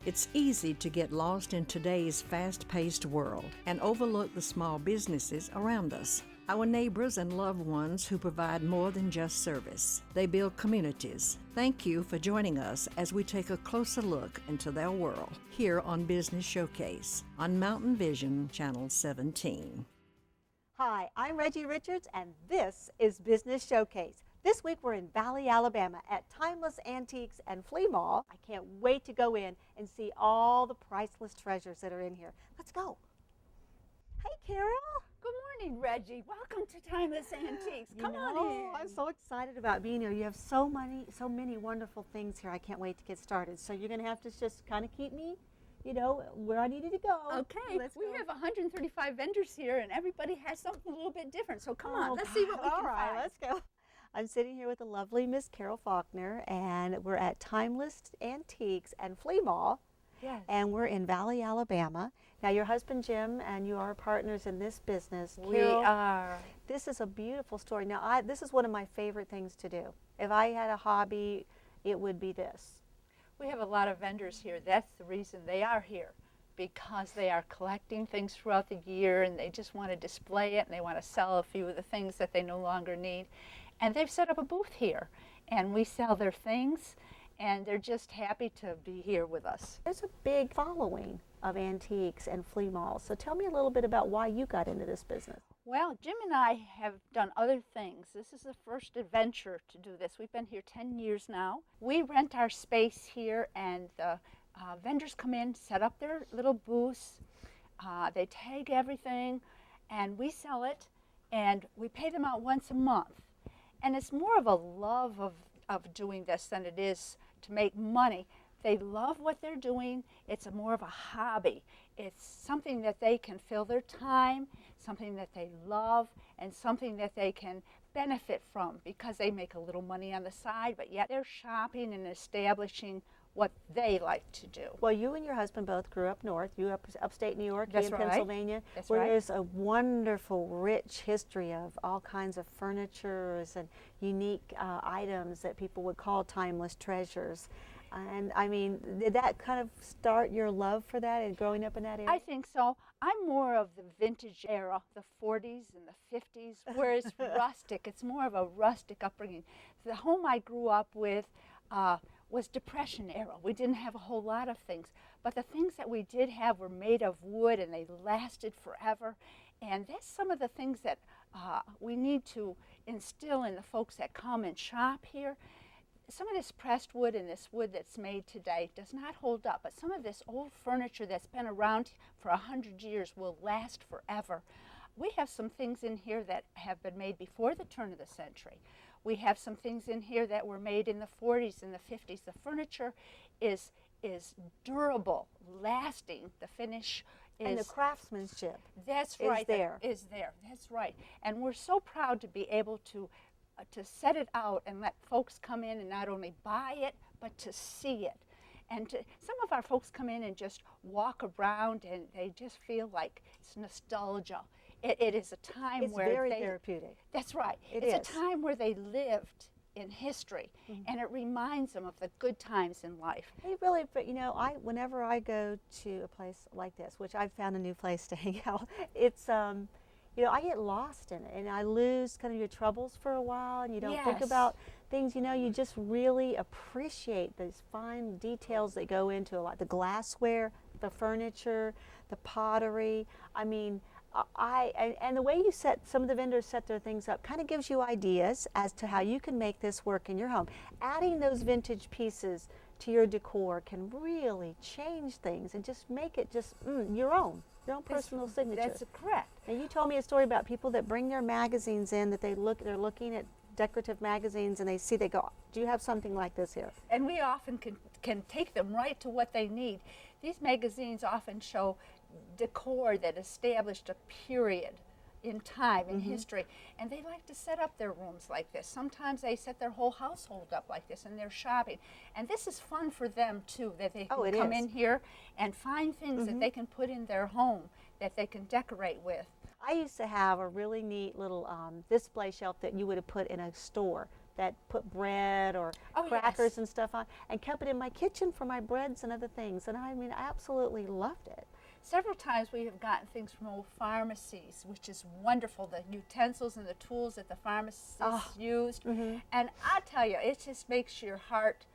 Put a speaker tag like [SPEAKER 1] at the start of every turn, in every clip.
[SPEAKER 1] It's easy to get lost in today's fast-paced world and overlook the small businesses around us. Our neighbors and loved ones who provide more than just service. They build communities. Thank you for joining us as we take a closer look into their world here on Business Showcase on MountainVision Channel 17.
[SPEAKER 2] Hi, I'm Reggie Richards, and this is Business Showcase. This week we're in Valley, Alabama at Timeless Antiques and Flea Mall. I can't wait to go in and see all the priceless treasures that are in here. Let's go. Hey, Carol.
[SPEAKER 3] Good morning, Reggie. Welcome to Timeless Antiques. Come on in.
[SPEAKER 2] I'm so excited about being here. You have so many wonderful things here. I can't wait to get started. So you're going to have to just kind of keep me, where I needed to go.
[SPEAKER 3] Okay, we have 135 vendors here, and everybody has something a little bit different. So come on, let's see what we can find.
[SPEAKER 2] All right, let's go. I'm sitting here with the lovely Miss Carol Faulkner, and we're at Timeless Antiques and Flea Mall.
[SPEAKER 3] Yes.
[SPEAKER 2] And we're in Valley, Alabama. Now, your husband Jim and you are partners in this business.
[SPEAKER 3] We
[SPEAKER 2] Carol,
[SPEAKER 3] are.
[SPEAKER 2] This is a beautiful story. Now, this is one of my favorite things to do. If I had a hobby, it would be this.
[SPEAKER 3] We have a lot of vendors here. That's the reason they are here, because they are collecting things throughout the year, and they just want to display it, and they want to sell a few of the things that they no longer need. And they've set up a booth here, and we sell their things, and they're just happy to be here with us.
[SPEAKER 2] There's a big following of antiques and flea malls. So tell me a little bit about why you got into this business.
[SPEAKER 3] Well, Jim and I have done other things. This is the first adventure to do this. We've been here 10 years now. We rent our space here, and the vendors come in, set up their little booths. They tag everything, and we sell it, and we pay them out once a month. And it's more of a love of doing this than it is to make money. They love what they're doing. It's more of a hobby. It's something that they can fill their time, something that they love, and something that they can benefit from because they make a little money on the side, but yet they're shopping and establishing what they like to do.
[SPEAKER 2] Well, you and your husband both grew up north. You upstate New York,
[SPEAKER 3] That's
[SPEAKER 2] in
[SPEAKER 3] right.
[SPEAKER 2] Pennsylvania,
[SPEAKER 3] That's
[SPEAKER 2] where
[SPEAKER 3] right.
[SPEAKER 2] there's a wonderful, rich history of all kinds of furnitures and unique items that people would call timeless treasures. And I mean, did that kind of start your love for that and growing up in that area?
[SPEAKER 3] I think so. I'm more of the vintage era, the 40s and the 50s, where it's rustic. It's more of a rustic upbringing. The home I grew up with was Depression era. We didn't have a whole lot of things, but the things that we did have were made of wood, and they lasted forever. And that's some of the things that we need to instill in the folks that come and shop here. Some of this pressed wood and this wood that's made today does not hold up, but some of this old furniture that's been around for 100 years will last forever. We have some things in here that have been made before the turn of the century. We have some things in here that were made in the 40s and the 50s. The furniture is durable, lasting. The finish is...
[SPEAKER 2] And the craftsmanship
[SPEAKER 3] That's right.
[SPEAKER 2] is there.
[SPEAKER 3] Is there. That's right. And we're so proud to be able to set it out and let folks come in and not only buy it, but to see it. And some of our folks come in and just walk around, and they just feel like it's nostalgia. It is a time where
[SPEAKER 2] it's very therapeutic.
[SPEAKER 3] That's right.
[SPEAKER 2] It's
[SPEAKER 3] a time where they lived in history, and it reminds them of the good times in life.
[SPEAKER 2] They really, but whenever I go to a place like this, which I've found a new place to hang out, it's I get lost in it, and I lose kind of your troubles for a while, and you don't think
[SPEAKER 3] Yes.
[SPEAKER 2] about things, you just really appreciate those fine details that go into it, like the glassware, the furniture, the pottery. I mean, and the way some of the vendors set their things up kind of gives you ideas as to how you can make this work in your home. Adding those vintage pieces to your decor can really change things and just make it just your own personal signature.
[SPEAKER 3] That's correct.
[SPEAKER 2] Now, you told me a story about people that bring their magazines in, that they're looking at decorative magazines, and they go, do you have something like this here?
[SPEAKER 3] And we often can take them right to what they need. These magazines often show decor that established a period in time, in history, and they like to set up their rooms like this. Sometimes they set their whole household up like this, and they're shopping. And this is fun for them too, that they can come in here and find things that they can put in their home, that they can decorate with.
[SPEAKER 2] I used to have a really neat little display shelf that you would have put in a store that put bread or
[SPEAKER 3] Oh,
[SPEAKER 2] crackers
[SPEAKER 3] yes.
[SPEAKER 2] and stuff on, and kept it in my kitchen for my breads and other things. And I mean, I absolutely loved it.
[SPEAKER 3] Several times we have gotten things from old pharmacies, which is wonderful, the utensils and the tools that the pharmacists used. And I tell you, it just makes your heart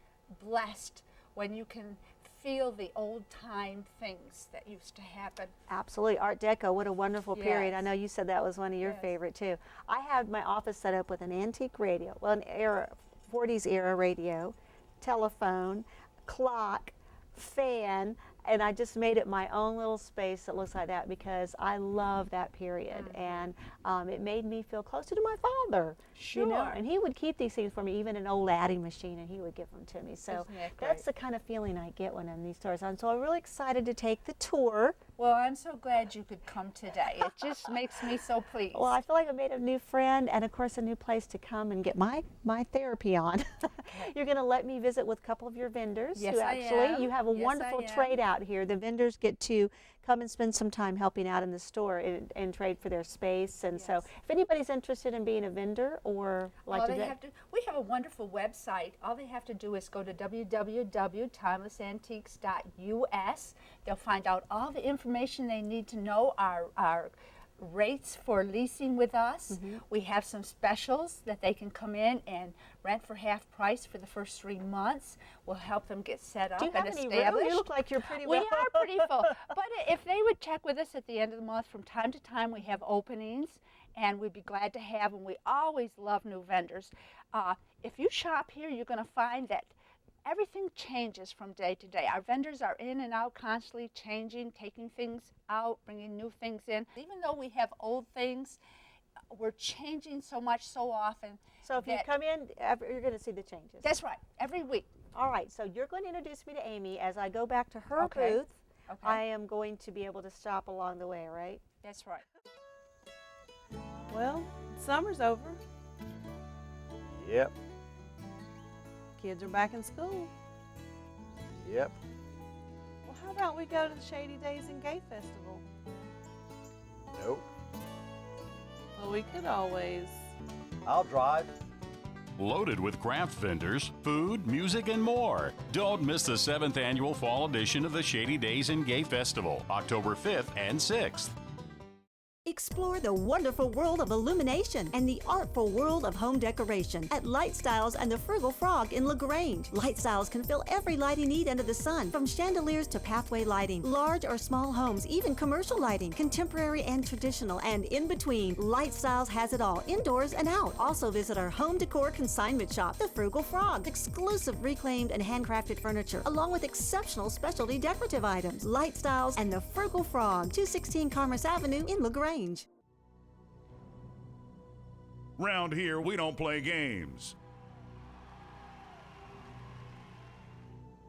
[SPEAKER 3] blessed when you can feel the old time things that used to happen.
[SPEAKER 2] Absolutely. Art Deco, what a wonderful period. I
[SPEAKER 3] Yes.
[SPEAKER 2] know you said that was one of your favorite too. I had my office set up with an antique radio, well, an era, 40s era radio, telephone, clock, fan, and I just made it my own little space that looks like that because I love that period. And it made me feel closer to my father. You know?
[SPEAKER 3] Sure.
[SPEAKER 2] And he would keep these things for me, even an old adding machine, and he would give them to me. So
[SPEAKER 3] Isn't that
[SPEAKER 2] that's the
[SPEAKER 3] great?
[SPEAKER 2] kind of feeling I get when I'm in these stores. And so I'm really excited to take the tour.
[SPEAKER 3] Well, I'm so glad you could come today. It just makes me so pleased.
[SPEAKER 2] Well, I feel like I made a new friend and, of course, a new place to come and get my therapy on. You're going to let me visit with a couple of your vendors.
[SPEAKER 3] Yes,
[SPEAKER 2] who
[SPEAKER 3] I
[SPEAKER 2] actually,
[SPEAKER 3] am.
[SPEAKER 2] you have a
[SPEAKER 3] Yes, I
[SPEAKER 2] wonderful
[SPEAKER 3] am.
[SPEAKER 2] trade out here. The vendors get to come and spend some time helping out in the store and trade for their space. And so
[SPEAKER 3] Yes.
[SPEAKER 2] if anybody's interested in being a vendor or like
[SPEAKER 3] All
[SPEAKER 2] to
[SPEAKER 3] they
[SPEAKER 2] get,
[SPEAKER 3] have to, we have a wonderful website. All they have to do is go to www.timelessantiques.us. They'll find out all the information they need to know, our rates for leasing with us. We have some specials that they can come in and rent for half price for the first 3 months. We'll help them get set up
[SPEAKER 2] do you
[SPEAKER 3] and
[SPEAKER 2] have any
[SPEAKER 3] established.
[SPEAKER 2] room? You look like you're pretty
[SPEAKER 3] We
[SPEAKER 2] well.
[SPEAKER 3] are pretty full. But if they would check with us at the end of the month, from time to time we have openings, and we'd be glad to have them. We always love new vendors. If you shop here, you're going to find that everything changes from day to day. Our vendors are in and out, constantly changing, taking things out, bringing new things in. Even though we have old things, we're changing so much so often.
[SPEAKER 2] So if you
[SPEAKER 3] that-
[SPEAKER 2] come in, you're going to see the changes.
[SPEAKER 3] That's right, every week.
[SPEAKER 2] All right, so you're going to introduce me to Amy. As I go back to her
[SPEAKER 3] Okay.
[SPEAKER 2] booth,
[SPEAKER 3] Okay.
[SPEAKER 2] I am going to be able to stop along the way, right?
[SPEAKER 3] That's right.
[SPEAKER 4] Well, summer's over.
[SPEAKER 5] Yep,
[SPEAKER 4] Kids are back in school.
[SPEAKER 5] yep.
[SPEAKER 4] Well, how about we go to the Shady Days and Gay Festival?
[SPEAKER 5] Nope.
[SPEAKER 4] Well, we could always.
[SPEAKER 5] I'll drive.
[SPEAKER 6] Loaded with craft vendors, food, music, and more. Don't miss the 7th annual fall edition of the Shady Days and Gay Festival, October 5th and 6th.
[SPEAKER 7] Explore the wonderful world of illumination and the artful world of home decoration at Light Styles and the Frugal Frog in LaGrange. Light Styles can fill every lighting need under the sun, from chandeliers to pathway lighting, large or small homes, even commercial lighting, contemporary and traditional, and in between. Light Styles has it all, indoors and out. Also visit our home decor consignment shop, the Frugal Frog. Exclusive reclaimed and handcrafted furniture, along with exceptional specialty decorative items. Light Styles and the Frugal Frog, 216 Commerce Avenue in LaGrange.
[SPEAKER 8] Round here, we don't play games.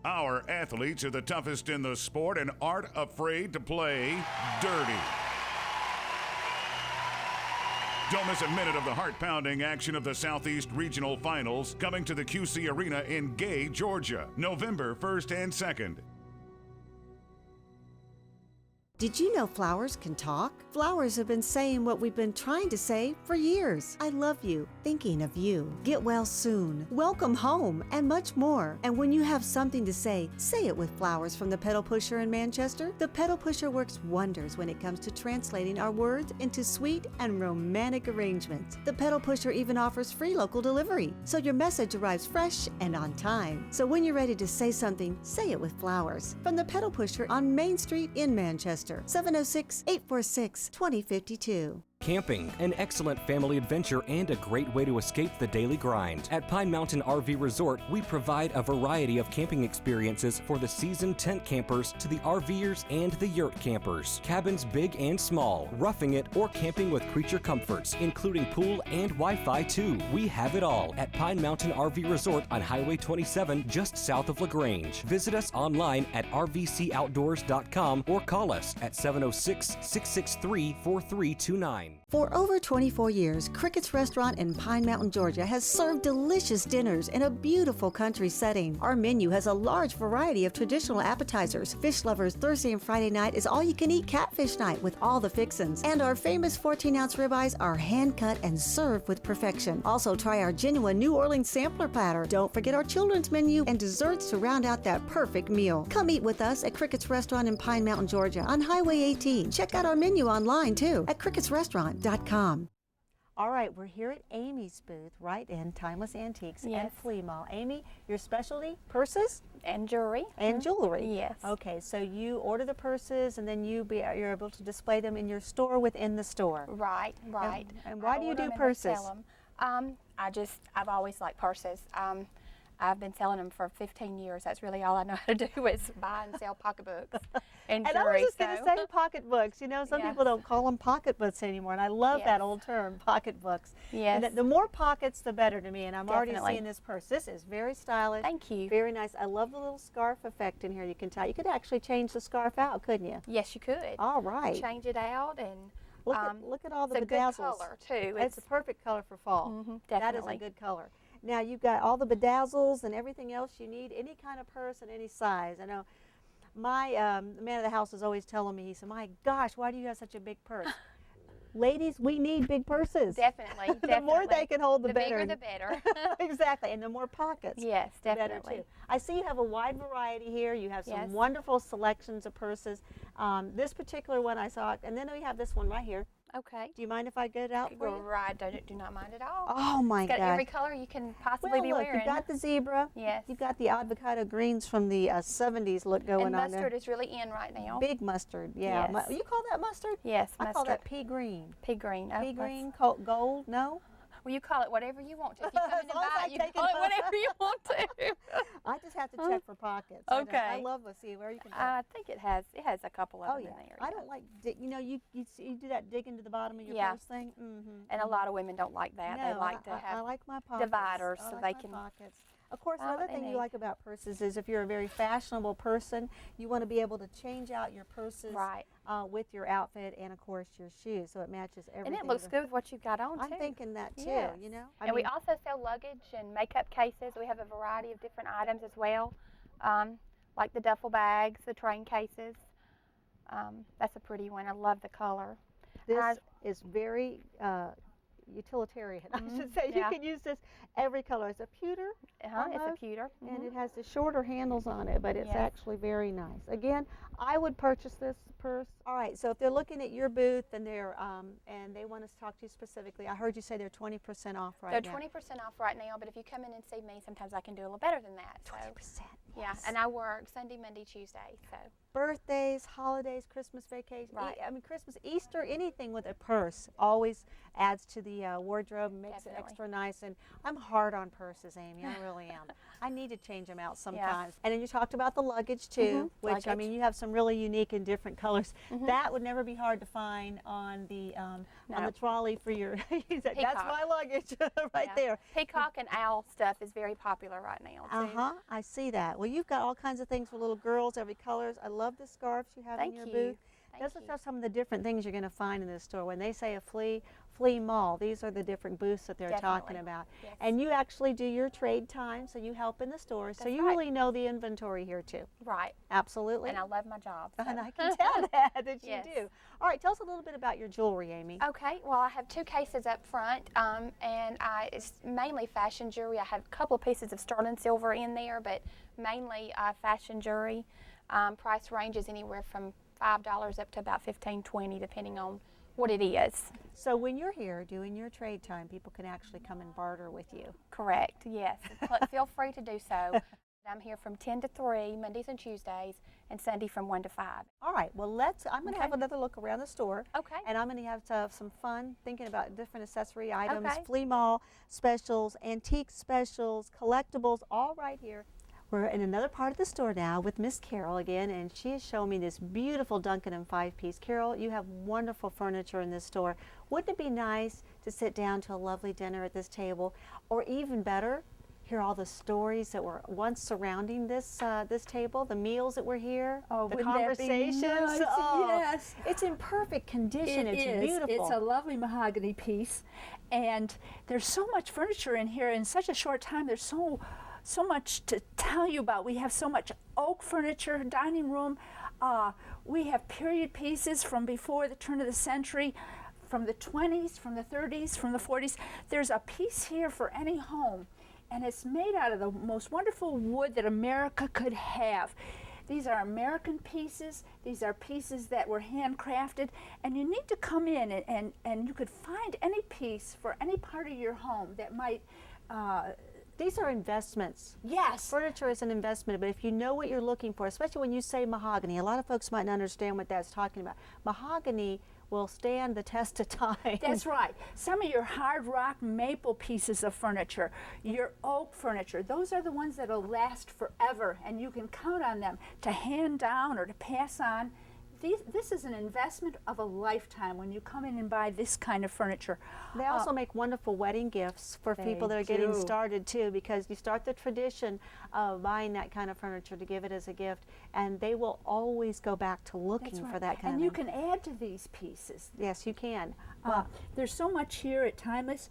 [SPEAKER 8] Our athletes are the toughest in the sport and aren't afraid to play dirty. Don't miss a minute of the heart-pounding action of the Southeast Regional Finals coming to the QC Arena in Gay, Georgia, November 1st and 2nd.
[SPEAKER 7] Did you know flowers can talk? Flowers have been saying what we've been trying to say for years. I love you, thinking of you. Get well soon. Welcome home, and much more. And when you have something to say it with flowers from the Pedal Pusher in Manchester. The Pedal Pusher works wonders when it comes to translating our words into sweet and romantic arrangements. The Pedal Pusher even offers free local delivery, so your message arrives fresh and on time. So when you're ready to say something, say it with flowers. From the Pedal Pusher on Main Street in Manchester. 706-846-2052.
[SPEAKER 9] Camping, an excellent family adventure and a great way to escape the daily grind. At Pine Mountain RV Resort, we provide a variety of camping experiences for the seasoned tent campers to the RVers and the yurt campers. Cabins big and small, roughing it, or camping with creature comforts, including pool and Wi-Fi too. We have it all at Pine Mountain RV Resort on Highway 27, just south of LaGrange. Visit us online at rvcoutdoors.com or call us at 706-663-4329. online.
[SPEAKER 7] For over 24 years, Cricket's Restaurant in Pine Mountain, Georgia has served delicious dinners in a beautiful country setting. Our menu has a large variety of traditional appetizers. Fish lovers, Thursday and Friday night is all-you-can-eat catfish night with all the fixins. And our famous 14-ounce ribeyes are hand-cut and served with perfection. Also, try our genuine New Orleans sampler platter. Don't forget our children's menu and desserts to round out that perfect meal. Come eat with us at Cricket's Restaurant in Pine Mountain, Georgia on Highway 18. Check out our menu online too at cricketsrestaurant.com.
[SPEAKER 2] All right, we're here at Amy's booth right in Timeless Antiques and Flea Mall. Amy, your specialty, purses?
[SPEAKER 10] And jewelry.
[SPEAKER 2] And jewelry.
[SPEAKER 10] Yes.
[SPEAKER 2] Okay, so you order the purses and then you're able to display them in your store within the store.
[SPEAKER 10] Right, right.
[SPEAKER 2] And why do you
[SPEAKER 10] order
[SPEAKER 2] do
[SPEAKER 10] them and
[SPEAKER 2] purses?
[SPEAKER 10] sell them. I've always liked purses. I've been selling them for 15 years. That's really all I know how to do is buy and sell pocketbooks and
[SPEAKER 2] And
[SPEAKER 10] jewelry.
[SPEAKER 2] I was just going to say pocketbooks. You know, some people don't call them pocketbooks anymore, and I love that old term, pocketbooks.
[SPEAKER 10] Yes.
[SPEAKER 2] And the more pockets, the better to me, and I'm already
[SPEAKER 10] Definitely.
[SPEAKER 2] seeing this purse. This is very stylish.
[SPEAKER 10] Thank you.
[SPEAKER 2] Very nice. I love the little scarf effect in here. You can tell. You could actually change the scarf out, couldn't you?
[SPEAKER 10] Yes, you could.
[SPEAKER 2] All right.
[SPEAKER 10] Change it out and
[SPEAKER 2] Look at all the
[SPEAKER 10] it's a good
[SPEAKER 2] bedazzles.
[SPEAKER 10] color too.
[SPEAKER 2] It's a perfect color for fall. That is a
[SPEAKER 10] definitely.
[SPEAKER 2] good color. Now you've got all the bedazzles and everything else you need, any kind of purse and any size. I know my the man of the house is always telling me, he said, my gosh, why do you have such a big purse? Ladies, we need big purses.
[SPEAKER 10] Definitely.
[SPEAKER 2] The more they can hold, the better.
[SPEAKER 10] The bigger, the better.
[SPEAKER 2] Exactly, and the more pockets.
[SPEAKER 10] Yes,
[SPEAKER 2] the better
[SPEAKER 10] definitely.
[SPEAKER 2] too. I see you have a wide variety here. You have some
[SPEAKER 10] Yes.
[SPEAKER 2] wonderful selections of purses. This particular one I saw, and then we have this one right here.
[SPEAKER 10] Okay.
[SPEAKER 2] Do you mind if I get it out for you?
[SPEAKER 10] Right. Do not mind at all.
[SPEAKER 2] Oh my
[SPEAKER 10] It's got
[SPEAKER 2] gosh.
[SPEAKER 10] every color you can possibly
[SPEAKER 2] Well,
[SPEAKER 10] be
[SPEAKER 2] look,
[SPEAKER 10] wearing.
[SPEAKER 2] you've got the zebra.
[SPEAKER 10] Yes.
[SPEAKER 2] You've got the avocado greens from the 70s look going
[SPEAKER 10] and
[SPEAKER 2] on there.
[SPEAKER 10] mustard is really in right now.
[SPEAKER 2] Big mustard, yeah.
[SPEAKER 10] Yes.
[SPEAKER 2] You call that mustard?
[SPEAKER 10] Yes,
[SPEAKER 2] I
[SPEAKER 10] mustard.
[SPEAKER 2] call that pea green.
[SPEAKER 10] Pea green. Oh,
[SPEAKER 2] Pea
[SPEAKER 10] that's-
[SPEAKER 2] green, gold, no?
[SPEAKER 10] Well, you call it whatever you want to. If you come in and
[SPEAKER 2] As long as
[SPEAKER 10] buy
[SPEAKER 2] I
[SPEAKER 10] it, you
[SPEAKER 2] take
[SPEAKER 10] call
[SPEAKER 2] it
[SPEAKER 10] it whatever you want to.
[SPEAKER 2] I just have to check for pockets.
[SPEAKER 10] Okay.
[SPEAKER 2] I love to see where you can.
[SPEAKER 10] I think it has a couple of
[SPEAKER 2] Oh
[SPEAKER 10] them
[SPEAKER 2] yeah.
[SPEAKER 10] in there.
[SPEAKER 2] I don't like you know you do that dig into the bottom of your
[SPEAKER 10] Yeah.
[SPEAKER 2] purse thing.
[SPEAKER 10] And a lot of women don't like that.
[SPEAKER 2] No,
[SPEAKER 10] They like to
[SPEAKER 2] I
[SPEAKER 10] have
[SPEAKER 2] like my pockets.
[SPEAKER 10] dividers
[SPEAKER 2] I
[SPEAKER 10] so
[SPEAKER 2] like
[SPEAKER 10] they
[SPEAKER 2] my
[SPEAKER 10] can.
[SPEAKER 2] pockets. Of course,
[SPEAKER 10] buy what
[SPEAKER 2] another
[SPEAKER 10] they
[SPEAKER 2] thing you
[SPEAKER 10] need.
[SPEAKER 2] like about purses is if you're a very fashionable person, you want to be able to change out your purses
[SPEAKER 10] Right.
[SPEAKER 2] with your outfit and, of course, your shoes, so it matches everything.
[SPEAKER 10] And it looks good with what you've got on too.
[SPEAKER 2] I'm thinking that too.
[SPEAKER 10] Yes.
[SPEAKER 2] You know.
[SPEAKER 10] And we also sell luggage and makeup cases. We have a variety of different items as well, like the duffel bags, the train cases. That's a pretty one. I love the color.
[SPEAKER 2] This is very utilitarian, I should say. You
[SPEAKER 10] Yeah.
[SPEAKER 2] can use this every color. It's a pewter,
[SPEAKER 10] It's
[SPEAKER 2] almost,
[SPEAKER 10] a pewter.
[SPEAKER 2] and it has the shorter handles on it, but it's
[SPEAKER 10] Yes.
[SPEAKER 2] actually very nice. Again, I would purchase this purse. All right, so if they're looking at your booth and they're and they want us to talk to you specifically, I heard you say they're 20% off right
[SPEAKER 10] They're
[SPEAKER 2] now.
[SPEAKER 10] 20% off right now, but if you come in and see me, sometimes I can do a little better than that.
[SPEAKER 2] 20%.
[SPEAKER 10] Yeah,
[SPEAKER 2] Yes.
[SPEAKER 10] and I work Sunday, Monday, Tuesday. So
[SPEAKER 2] Birthdays, holidays, Christmas vacation,
[SPEAKER 10] Right.
[SPEAKER 2] I mean Christmas, Easter, anything with a purse always adds to the wardrobe, makes it
[SPEAKER 10] Definitely.
[SPEAKER 2] extra nice. And I'm hard on purses, Amy. I really am. I need to change them out sometimes. And then you talked about the luggage too, which I mean you have some really unique and different colors. That would never be hard to find on the trolley for your. You said, that's
[SPEAKER 10] Peacock.
[SPEAKER 2] my luggage right
[SPEAKER 10] yeah.
[SPEAKER 2] there.
[SPEAKER 10] Peacock and owl stuff is very popular right now too.
[SPEAKER 2] I see that. Well, you've got all kinds of things for little girls, every colors. I love the scarves you have
[SPEAKER 10] Thank
[SPEAKER 2] in your
[SPEAKER 10] you.
[SPEAKER 2] booth.
[SPEAKER 10] Thank
[SPEAKER 2] Let's
[SPEAKER 10] you.
[SPEAKER 2] just some of the different things you're going to find in this store. When they say a flea mall, these are the different booths that they're talking
[SPEAKER 10] Definitely.
[SPEAKER 2] about.
[SPEAKER 10] Yes.
[SPEAKER 2] And you actually do your trade time, so you help in the store. So
[SPEAKER 10] That's
[SPEAKER 2] you
[SPEAKER 10] right.
[SPEAKER 2] really know the inventory here too.
[SPEAKER 10] Right.
[SPEAKER 2] Absolutely.
[SPEAKER 10] And I love my job.
[SPEAKER 2] And
[SPEAKER 10] so.
[SPEAKER 2] I can tell that you
[SPEAKER 10] Yes.
[SPEAKER 2] do. All right, tell us a little bit about your jewelry, Amy.
[SPEAKER 10] Okay, well, I have two cases up front, and it's mainly fashion jewelry. I have a couple of pieces of sterling silver in there, but mainly fashion jewelry. Price ranges anywhere from $5 up to about $15, $20, depending on what it is.
[SPEAKER 2] So when you're here doing your trade time, people can actually come and barter with you.
[SPEAKER 10] Correct, yes. Feel free to do so. I'm here from 10 to 3, Mondays and Tuesdays, and Sunday from 1 to 5.
[SPEAKER 2] All right, well, I'm going to have another look around the store.
[SPEAKER 10] Okay.
[SPEAKER 2] And I'm going to have some fun thinking about different accessory items,
[SPEAKER 10] Okay.
[SPEAKER 2] flea mall specials, antique specials, collectibles, all right here. We're in another part of the store now with Miss Carol again, and she is showing me this beautiful Duncan and 5-piece. Carol, you have wonderful furniture in this store. Wouldn't it be nice to sit down to a lovely dinner at this table? Or even better, hear all the stories that were once surrounding this this table, the meals that were here,
[SPEAKER 3] Oh,
[SPEAKER 2] the
[SPEAKER 3] wouldn't that be
[SPEAKER 2] conversations.
[SPEAKER 3] nice?
[SPEAKER 2] Oh,
[SPEAKER 3] Yes.
[SPEAKER 2] it's in perfect condition.
[SPEAKER 3] It
[SPEAKER 2] It's
[SPEAKER 3] is.
[SPEAKER 2] beautiful.
[SPEAKER 3] It's a lovely mahogany piece, and there's so much furniture in here in such a short time. There's so much to tell you about. We have so much oak furniture, dining room. We have period pieces from before the turn of the century, from the 20s, from the 30s, from the 40s. There's a piece here for any home, and it's made out of the most wonderful wood that America could have. These are American pieces. These are pieces that were handcrafted, and you need to come in and you could find any piece for any part of your home that might.
[SPEAKER 2] These are investments.
[SPEAKER 3] Yes.
[SPEAKER 2] Furniture is an investment, but if you know what you're looking for, especially when you say mahogany, a lot of folks might not understand what that's talking about. Mahogany will stand the test of time.
[SPEAKER 3] That's right. Some of your hard rock maple pieces of furniture, your oak furniture, those are the ones that will last forever, and you can count on them to hand down or to pass on. This is an investment of a lifetime when you come in and buy this kind of furniture.
[SPEAKER 2] They also make wonderful wedding gifts for people that are getting started too, because you start the tradition of buying that kind of furniture to give it as a gift, and they will always go back to looking for that kind of thing.
[SPEAKER 3] And you can add to these pieces.
[SPEAKER 2] Yes, you can.
[SPEAKER 3] There's so much here at Timeless.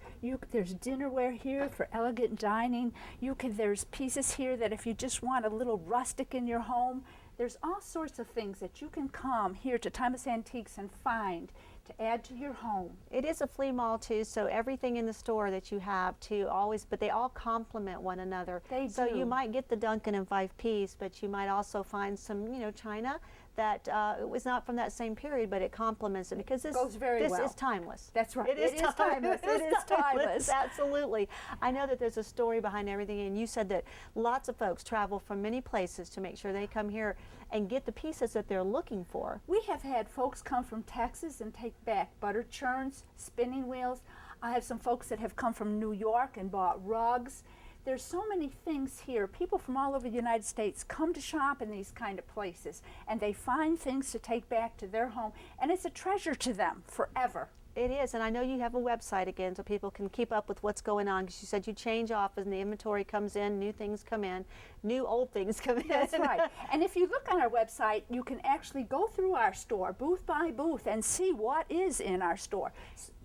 [SPEAKER 3] There's dinnerware here for elegant dining. There's pieces here that if you just want a little rustic in your home, there's all sorts of things that you can come here to Timeless Antiques and find to add to your home.
[SPEAKER 2] It is a flea mall too, so everything in the store that you have to always, but they all complement one another.
[SPEAKER 3] They
[SPEAKER 2] so
[SPEAKER 3] do.
[SPEAKER 2] you might get the Duncan and 5 piece, but you might also find some, china that it was not from that same period, but it complements it because this
[SPEAKER 3] goes very well.
[SPEAKER 2] This is timeless.
[SPEAKER 3] That's right.
[SPEAKER 2] It is timeless.
[SPEAKER 3] It is timeless.
[SPEAKER 2] Absolutely. I know that there's a story behind everything, and you said that lots of folks travel from many places to make sure they come here and get the pieces that they're looking for.
[SPEAKER 3] We have had folks come from Texas and take back butter churns, spinning wheels. I have some folks that have come from New York and bought rugs. There's so many things here. People from all over the United States come to shop in these kind of places, and they find things to take back to their home, and it's a treasure to them forever.
[SPEAKER 2] It is, and I know you have a website again so people can keep up with what's going on, because you said you change off as the inventory comes in, new things come in, new old things come in.
[SPEAKER 3] That's right. And if you look on our website, you can actually go through our store, booth by booth, and see what is in our store.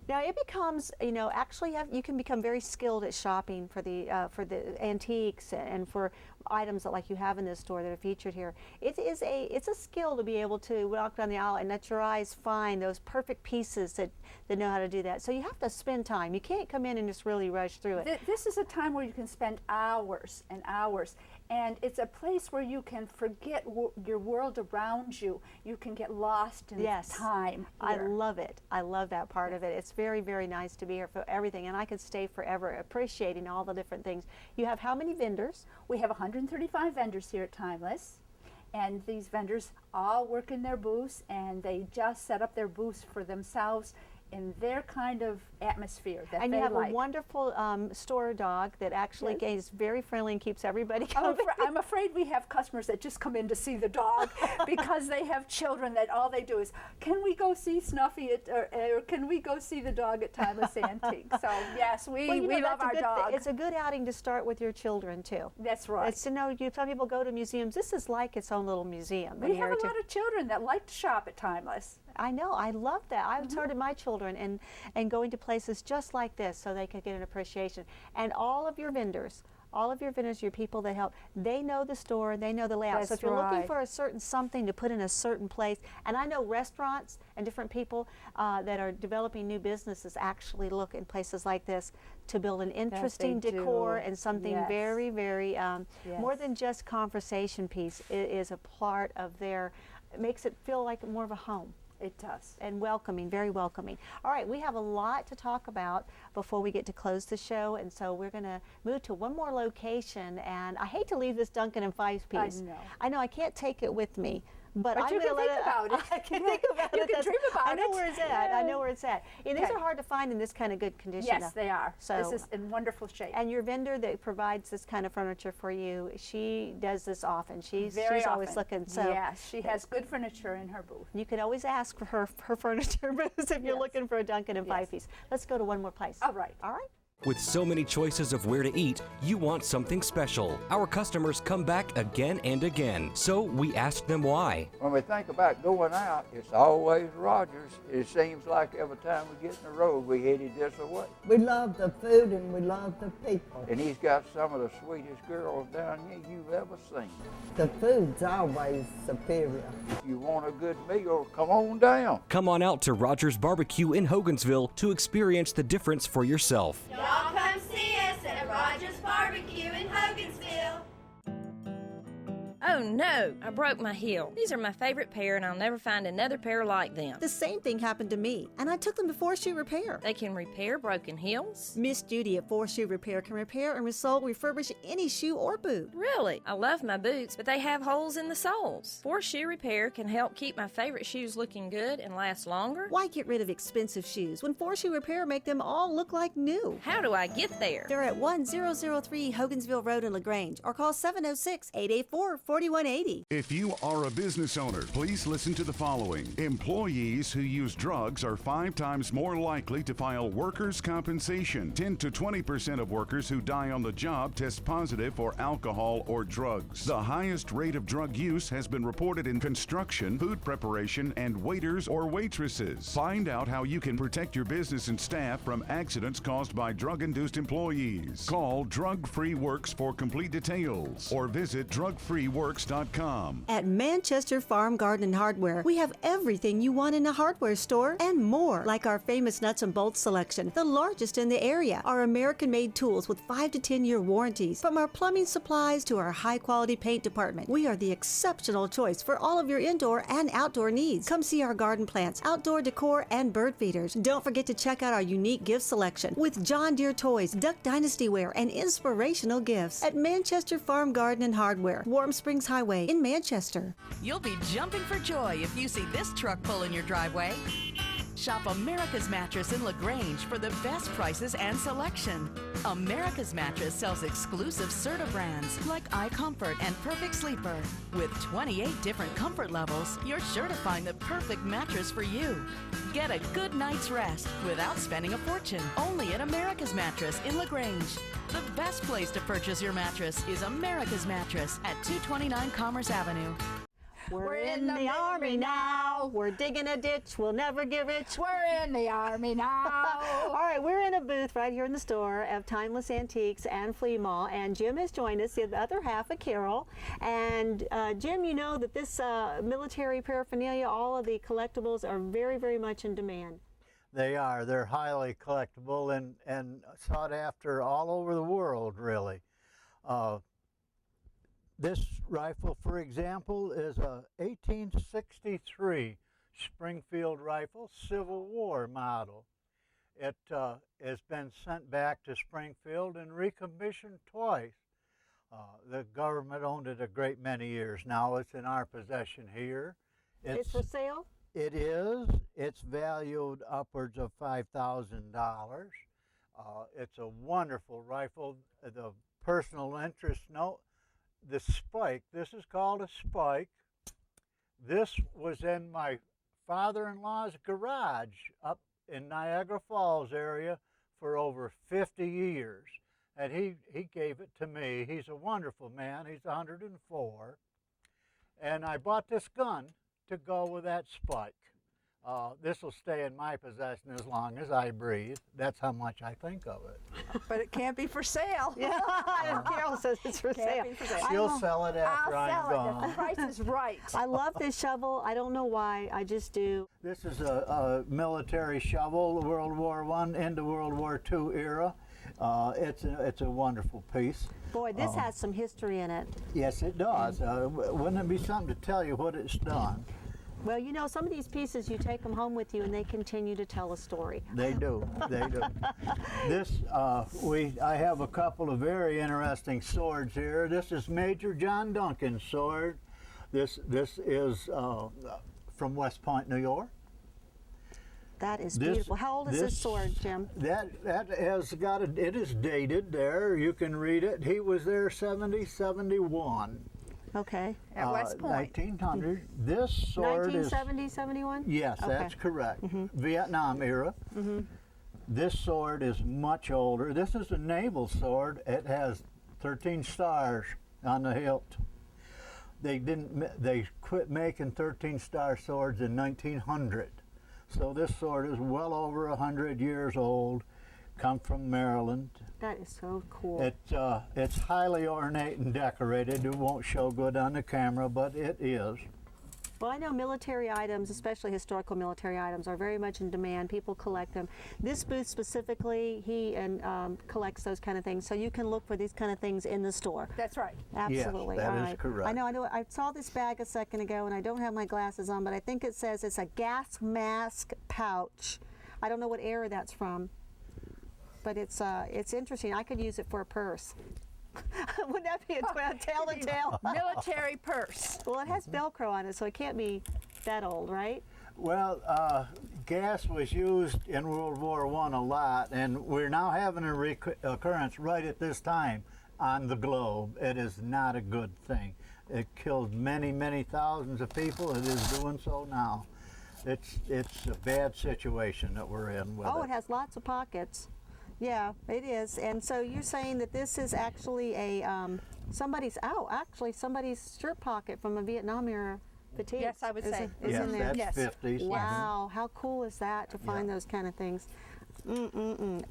[SPEAKER 2] Now it becomes, actually you can become very skilled at shopping for the antiques and for items that like you have in this store that are featured here. It's a skill to be able to walk down the aisle and let your eyes find those perfect pieces that know how to do that. So you have to spend time. You can't come in and just really rush through it.
[SPEAKER 3] This is a time where you can spend hours and hours. And it's a place where you can forget your world around you. You can get lost in time here.
[SPEAKER 2] I love it. I love that part of it. It's very, very nice to be here for everything, and I could stay forever appreciating all the different things. You have how many vendors?
[SPEAKER 3] We have 135 vendors here at Timeless, and these vendors all work in their booths, and they just set up their booths for themselves in their kind of atmosphere that
[SPEAKER 2] and
[SPEAKER 3] they
[SPEAKER 2] you have
[SPEAKER 3] like.
[SPEAKER 2] A wonderful store dog that actually is very friendly and keeps everybody coming.
[SPEAKER 3] I'm afraid we have customers that just come in to see the dog because they have children that all they do is, can we go see Snuffy or can we go see the dog at Timeless Antique? So yes, we love our dog.
[SPEAKER 2] It's a good outing to start with your children too.
[SPEAKER 3] That's right.
[SPEAKER 2] It's to some people go to museums. This is like its own little museum.
[SPEAKER 3] We have a lot of children that like to shop at Timeless.
[SPEAKER 2] I know. I love that. I've started my children and going to places just like this so they could get an appreciation. And all of your vendors, your people that help, they know the store, they know the layout.
[SPEAKER 3] That's
[SPEAKER 2] so if you're looking
[SPEAKER 3] right.
[SPEAKER 2] for a certain something to put in a certain place, and I know restaurants and different people that are developing new businesses actually look in places like this to build an interesting decor and something very, very, more than just conversation piece. It is a part of their, it makes it feel like more of a home.
[SPEAKER 3] It does.
[SPEAKER 2] And welcoming, very welcoming. All right, we have a lot to talk about before we get to close the show, and so we're going to move to one more location, and I hate to leave this Duncan and 5 piece. I know I can't take it with me. But I'm
[SPEAKER 3] you can think about it.
[SPEAKER 2] I can think about it.
[SPEAKER 3] You can dream about it.
[SPEAKER 2] I know where it's at. I know where it's at. And these are hard to find in this kind of good condition.
[SPEAKER 3] Yes, they are.
[SPEAKER 2] So
[SPEAKER 3] this is in wonderful shape.
[SPEAKER 2] And your vendor that provides this kind of furniture for you, she does this often. She's always looking. So
[SPEAKER 3] yes, she has good furniture in her booth.
[SPEAKER 2] You could always ask for her furniture booths if you're looking for a Duncan and 5 piece. Let's go to one more place.
[SPEAKER 3] All right.
[SPEAKER 2] All right.
[SPEAKER 9] With so many choices of where to eat, you want something special. Our customers come back again and again, so we asked them why.
[SPEAKER 11] When we think about going out, it's always Rogers. It seems like every time we get in the road, we headed this away.
[SPEAKER 12] We love the food and we love the people.
[SPEAKER 11] And he's got some of the sweetest girls down here you've ever seen.
[SPEAKER 12] The food's always superior.
[SPEAKER 11] If you want a good meal, come on down.
[SPEAKER 9] Come on out to Rogers Barbecue in Hogansville to experience the difference for yourself.
[SPEAKER 13] Y'all come see us at Rogers Barbecue in Hogansville.
[SPEAKER 14] Oh no, I broke my heel. These are my favorite pair and I'll never find another pair like them.
[SPEAKER 7] The same thing happened to me, and I took them to 4-Shoe Repair.
[SPEAKER 14] They can repair broken heels?
[SPEAKER 7] Miss Judy at 4-Shoe Repair can repair and refurbish any shoe or boot.
[SPEAKER 14] Really? I love my boots, but they have holes in the soles. 4-Shoe Repair can help keep my favorite shoes looking good and last longer.
[SPEAKER 7] Why get rid of expensive shoes when 4-Shoe Repair make them all look like new?
[SPEAKER 14] How do I get there?
[SPEAKER 7] They're at 1003 Hogansville Road in LaGrange, or call 706-884-4180.
[SPEAKER 8] If you are a business owner, please listen to the following. Employees who use drugs are 5 times more likely to file workers' compensation. 10 to 20% of workers who die on the job test positive for alcohol or drugs. The highest rate of drug use has been reported in construction, food preparation, and waiters or waitresses. Find out how you can protect your business and staff from accidents caused by drug-induced employees. Call Drug Free Works for complete details or visit drugfreeworks.com.
[SPEAKER 7] At Manchester Farm Garden and Hardware, we have everything you want in a hardware store and more, like our famous nuts and bolts selection, the largest in the area, our American-made tools with 5 to 10-year warranties. From our plumbing supplies to our high-quality paint department, we are the exceptional choice for all of your indoor and outdoor needs. Come see our garden plants, outdoor decor, and bird feeders. Don't forget to check out our unique gift selection with John Deere toys, Duck Dynasty wear, and inspirational gifts at Manchester Farm Garden and Hardware, Warm Springs Highway in Manchester.
[SPEAKER 15] You'll be jumping for joy if you see this truck pull in your driveway. Shop America's Mattress in LaGrange for the best prices and selection. America's Mattress sells exclusive Serta brands like iComfort and Perfect Sleeper. With 28 different comfort levels, you're sure to find the perfect mattress for you. Get a good night's rest without spending a fortune. Only at America's Mattress in LaGrange. The best place to purchase your mattress is America's Mattress at 229 Commerce Avenue.
[SPEAKER 2] We're in the Army now. We're digging a ditch. We'll never get rich.
[SPEAKER 3] We're in the Army now.
[SPEAKER 2] All right, we're in a booth right here in the store of Timeless Antiques and Flea Mall, and Jim has joined us, the other half of Carol. And Jim, you know that this military paraphernalia, all of the collectibles are very, very much in demand.
[SPEAKER 16] They are. They're highly collectible and sought after all over the world, really. This rifle, for example, is a 1863 Springfield rifle, Civil War model. It has been sent back to Springfield and recommissioned twice. The government owned it a great many years. Now it's in our possession here.
[SPEAKER 2] It's for sale?
[SPEAKER 16] It is. It's valued upwards of $5,000. It's a wonderful rifle. The personal interest note. The spike, this is called a spike. This was in my father-in-law's garage up in Niagara Falls area for over 50 years. And he gave it to me. He's a wonderful man. He's 104. And I bought this gun to go with that spike. This will stay in my possession as long as I breathe. That's how much I think of it.
[SPEAKER 4] But it can't be for sale.
[SPEAKER 2] Yeah, Carol says it's for sale.
[SPEAKER 16] She'll sell it after I'm gone.
[SPEAKER 3] If the price is right.
[SPEAKER 2] I love this shovel. I don't know why. I just do.
[SPEAKER 16] This is a military shovel, World War I into World War II era. It's a wonderful piece.
[SPEAKER 2] Boy, this has some history in it.
[SPEAKER 16] Yes, it does. Wouldn't it be something to tell you what it's done?
[SPEAKER 2] Well, you know, some of these pieces, you take them home with you and they continue to tell a story.
[SPEAKER 16] They do, they do. This, I have a couple of very interesting swords here. This is Major John Duncan's sword. This is from West Point, New York.
[SPEAKER 2] That is beautiful. How old is this sword, Jim?
[SPEAKER 16] That has got it is dated there. You can read it. He was there 71.
[SPEAKER 2] Okay.
[SPEAKER 3] At West Point.
[SPEAKER 16] 1900. This sword
[SPEAKER 2] 1970, 71?
[SPEAKER 16] Yes,
[SPEAKER 2] okay.
[SPEAKER 16] that's correct. Vietnam era. This sword is much older. This is a naval sword. It has 13 stars on the hilt. They quit making 13-star swords in 1900. So this sword is well over 100 years old. Come from Maryland.
[SPEAKER 2] That is so cool.
[SPEAKER 16] It's highly ornate and decorated. It won't show good on the camera, but it is.
[SPEAKER 2] Well, I know military items, especially historical military items, are very much in demand. People collect them. This booth specifically, he collects those kind of things. So you can look for these kind of things in the store.
[SPEAKER 3] That's right.
[SPEAKER 2] Absolutely.
[SPEAKER 16] Yes, that
[SPEAKER 2] All
[SPEAKER 16] is
[SPEAKER 2] right.
[SPEAKER 16] correct.
[SPEAKER 2] I know. I saw this bag a second ago, and I don't have my glasses on, but I think it says it's a gas mask pouch. I don't know what era that's from, but it's interesting. I could use it for a purse. Wouldn't that be a tell-to-tale?
[SPEAKER 3] Military purse.
[SPEAKER 2] Well, it has Velcro on it, so it can't be that old, right?
[SPEAKER 16] Well, gas was used in World War I a lot, and we're now having a occurrence right at this time on the globe. It is not a good thing. It killed many, many thousands of people. It is doing so now. It's a bad situation that we're in with it.
[SPEAKER 2] Oh, it has lots of pockets. Yeah, it is. And so you're saying that this is actually a somebody's shirt pocket from a Vietnam era fatigue.
[SPEAKER 3] Yes, I would say.
[SPEAKER 2] Is in there.
[SPEAKER 16] That's 50s.
[SPEAKER 2] Wow, how cool is that to find those kind of things?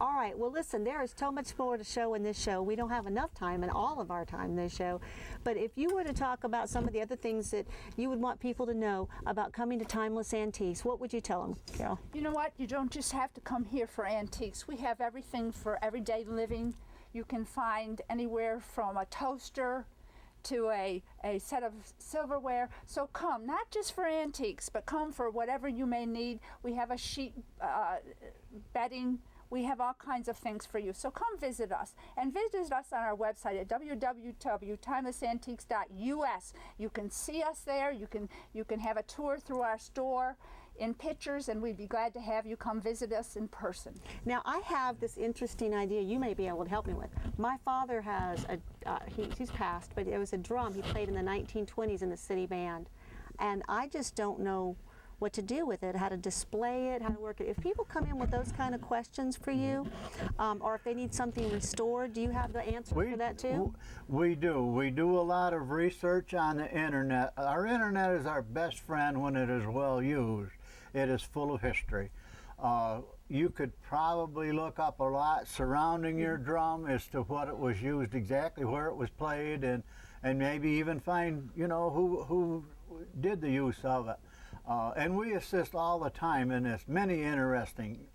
[SPEAKER 2] All right, well listen, there is so much more to show in this show. We don't have enough time in all of our time in this show. But if you were to talk about some of the other things that you would want people to know about coming to Timeless Antiques, what would you tell them, Carol?
[SPEAKER 3] You know what? You don't just have to come here for antiques. We have everything for everyday living. You can find anywhere from a toaster to a set of silverware. So come, not just for antiques, but come for whatever you may need. We have a sheet bedding. We have all kinds of things for you. So come visit us, and visit us on our website at www.timelessantiques.us. You can see us there. You can have a tour through our store in pictures, and we'd be glad to have you come visit us in person.
[SPEAKER 2] Now, I have this interesting idea you may be able to help me with. My father has he's passed, but it was a drum he played in the 1920s in the city band, and I just don't know what to do with it, how to display it, how to work it. If people come in with those kind of questions for you, or if they need something restored, do you have the answer for that too?
[SPEAKER 16] We do. We do a lot of research on the internet. Our internet is our best friend when it is well used. It is full of history. You could probably look up a lot surrounding your drum as to what it was used exactly, where it was played, and maybe even find, you know, who did the use of it. And we assist all the time in this many interesting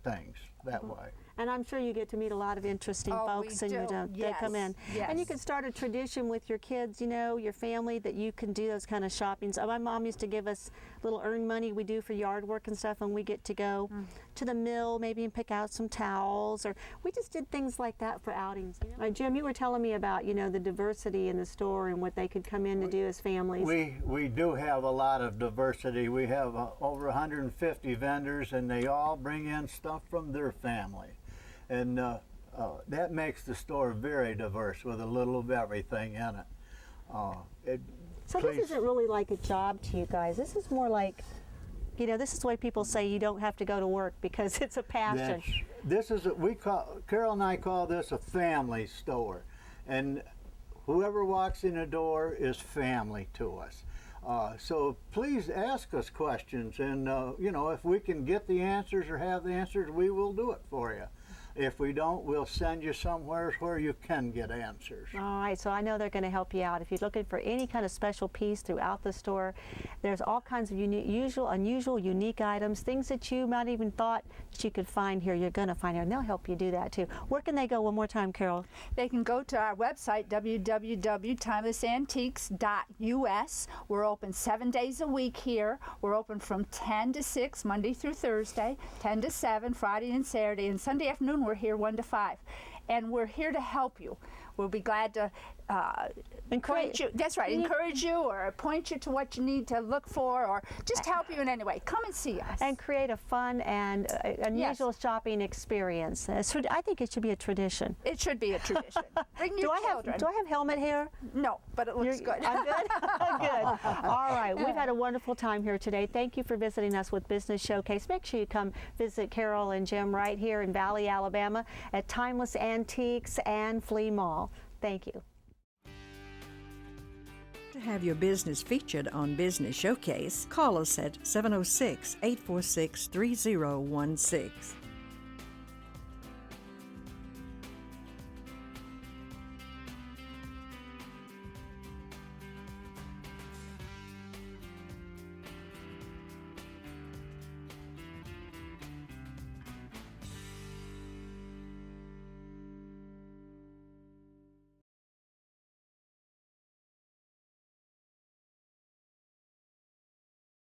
[SPEAKER 16] things that way.
[SPEAKER 2] And I'm sure you get to meet a lot of interesting folks, and they come in.
[SPEAKER 3] Yes.
[SPEAKER 2] And you can start a tradition with your kids, you know, your family, that you can do those kind of shoppings. My mom used to give us little earned money we do for yard work and stuff, and we get to go to the mill maybe and pick out some towels, or we just did things like that for outings. You know? Jim, you were telling me about, you know, the diversity in the store and what they could come in to do as families.
[SPEAKER 16] We do have a lot of diversity. We have over 150 vendors, and they all bring in stuff from their family. And that makes the store very diverse with a little of everything in it.
[SPEAKER 2] So this isn't really like a job to you guys. This is more like, you know, this is why people say you don't have to go to work, because it's a passion. Carol and I call this a family store. And whoever walks in the door is family to us. So please ask us questions, and you know, if we can get the answers or have the answers, we will do it for you. If we don't, we'll send you somewhere where you can get answers. All right, so I know they're going to help you out. If you're looking for any kind of special piece throughout the store, there's all kinds of unusual, unique items, things that you might even thought that you could find here, you're going to find here, and they'll help you do that too. Where can they go one more time, Carol?
[SPEAKER 3] They can go to our website, www.timelessantiques.us. We're open 7 days a week here. We're open from 10 to 6, Monday through Thursday, 10 to 7, Friday and Saturday, and Sunday afternoon we're here 1 to 5. And we're here to help you. We'll be glad to point you. That's right. Encourage you or point you to what you need to look for, or just help you in any way. Come and see us.
[SPEAKER 2] And create a fun and unusual shopping experience. I think it should be a tradition.
[SPEAKER 3] It should be a tradition. Bring your children.
[SPEAKER 2] Do I have helmet hair?
[SPEAKER 3] No, but it looks good.
[SPEAKER 2] I'm good? Good. All right. We've had a wonderful time here today. Thank you for visiting us with Business Showcase. Make sure you come visit Carol and Jim right here in Valley, Alabama at Timeless Antiques and Flea Mall. Thank you.
[SPEAKER 1] To have your business featured on Business Showcase, call us at 706-846-3016.